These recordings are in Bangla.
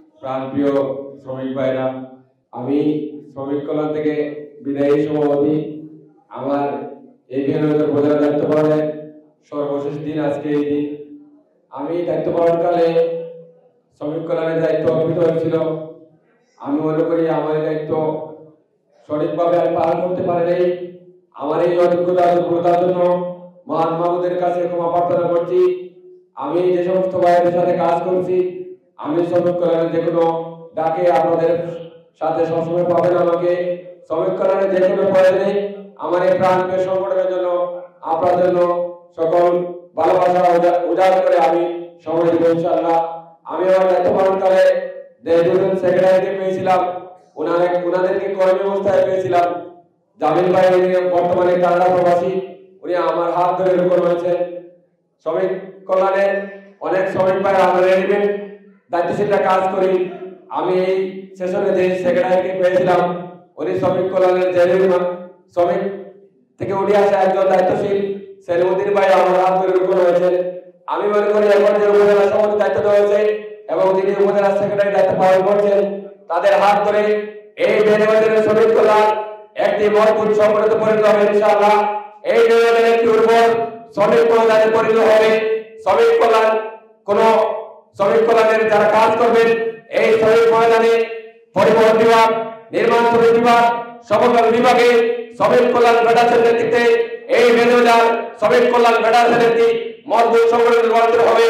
প্রাণপ্রিয় শ্রমিক ভাইরা, আমি শ্রমিক কল্যাণ থেকে বিদায়ী সভাপতি। আমার এই বিনোদনের প্রধান দায়িত্ব পালনের সর্বশেষ দিন আজকে এই দিন। আমি দায়িত্ব পালনকালে শ্রমিক কল্যাণের দায়িত্ব অর্পিত হয়েছিল। আমি মনে করি আমার দায়িত্ব সঠিকভাবে আমি পালন করতে পারি নাই। আমার এই অযোগ্যতা দুর্বলতার জন্য মহান মাহমুদের কাছে ক্ষমা প্রার্থনা করছি। আমি যে সমস্ত ভাইদের সাথে কাজ করছি, আমি শ্রমিক কল্যাণের যে কোনো ডাকে আপনাদের সাথে সবসময় পাবেন আমাকে। শ্রমিক কল্যাণের যে কোনো প্রয়োজনে আমার এই প্রাণপ্রিয় সংগঠনের জন্য আপনার জন্য সকল ভালোবাসা উজাড় করে আমি সময় দেব ইনশাআল্লাহ। আমি আমার দায়িত্ব পালনকালে দুজন সেক্রেটারিকে পেয়েছিলাম, ওনাদেরকে কর্মী অবস্থায় পেয়েছিলাম। জামিল ভাই বর্তমানে কানাডা প্রবাসী, উনি আমার হাত ধরে রোপণ হয়েছেন। শ্রমিক কল্যাণের অনেক শ্রমিক ভাই আমরা রেডিমেড দায়িত্বশীলরা কাজ করি। আমি এই সেশনে যে সেক্রেটারিকে পেয়েছিলাম, উনি শ্রমিক কল্যাণের শ্রমিক থেকে উঠে আসা একজন দায়িত্বশীল সেলিমুদ্দিন ভাই আমার হাত ধরে রোপণ হয়েছেন। আমি মনে করি এখন যে উপজেলা সভাপতি দায়িত্ব দেওয়া হয়েছে এবং যিনি উপজেলা সেক্রেটারি দায়িত্ব পালন করছেন, তাদের হাত ধরে এই বেনিবাজারের শ্রমিক কল্যাণ একটি মজবুত সংগঠনে পরিণত হবে ইনশাআল্লাহ। এই বেনিবাজারের একটি উর্বর শ্রমিক কল্যাণে পরিণত হবে। শ্রমিক কল্যাণ শ্রমিক কল্যাণের যারা কাজ করবেন এই শ্রমিক ময়দানে পরিবহন বিভাগ, নির্মাণ শ্রমিক বিভাগ, সমগ্র বিভাগে শ্রমিক কল্যাণ ফেডারেশন নেতৃত্বে এই বেনিবাজার শ্রমিক কল্যাণ ফেডারেশন একটি মজবুত সংগঠনে রূপান্তরিত হবে।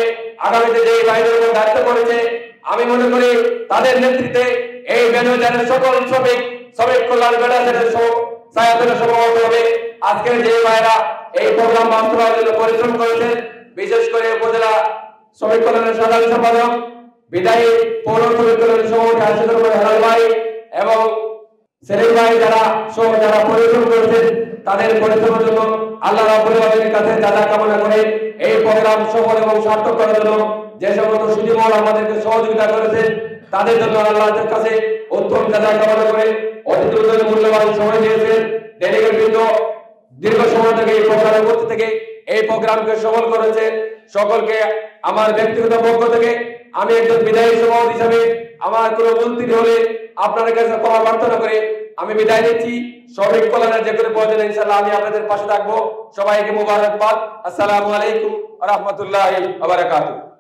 আগামীতে যে বাইরের উপর দায়িত্ব করেছে, আমি মনে করি তাদের নেতৃত্বে এই বেনিবাজারের সকল শ্রমিক কল্যাণ ফেডারেশনের ছায়াতলে সমাবেত হবে। আজকের যে ভাইরা এই প্রোগ্রাম বাস্তবায়নের জন্য পরিশ্রম করেছে, বিশেষ করে উপজেলা শ্রমিক কল্যাণের সাধারণ সম্পাদক, বিদায়ী পৌর শ্রমিক কল্যাণের সভাপতি আশিকুর রহমান হেলাল ভাই এবং সেলিম ভাই যারা পরিশ্রম করেছেন, তাদের পরিশ্রমের জন্য আল্লাহ রাব্বুল আলামিনের কাছে জাযা কামনা করে এই প্রোগ্রাম সফল এবং সার্থক করার জন্য যে সমস্ত সুধীমল আমাদেরকে সহযোগিতা করেছেন, তাদের জন্য আল্লাহর কাছে উত্তম জাযা কামনা করে অতিথিদের মূল্যবান সময় দিয়েছেন। ডেলিগেট বৃন্দ দীর্ঘ সময় থেকে এই প্রোগ্রামের উপস্থিত থেকে এই প্রোগ্রামকে সফল করেছেন। সকলকে আমার ব্যক্তিগত পক্ষ থেকে আমি একজন বিদায়ী সভাপতি হিসেবে আমার কোনো মন্ত্রী হলে আপনাদের কাছে ক্ষমা প্রার্থনা করে আমি বিদায় নিচ্ছি। শ্রমিক কল্যাণের যে কোনো প্রয়োজনে ইনশাআল্লাহ আমি আপনাদের পাশে থাকবো। সবাইকে মোবারকবাদ। আসসালামু আলাইকুম ওয়া রাহমাতুল্লাহি ওয়া বারাকাতুহু।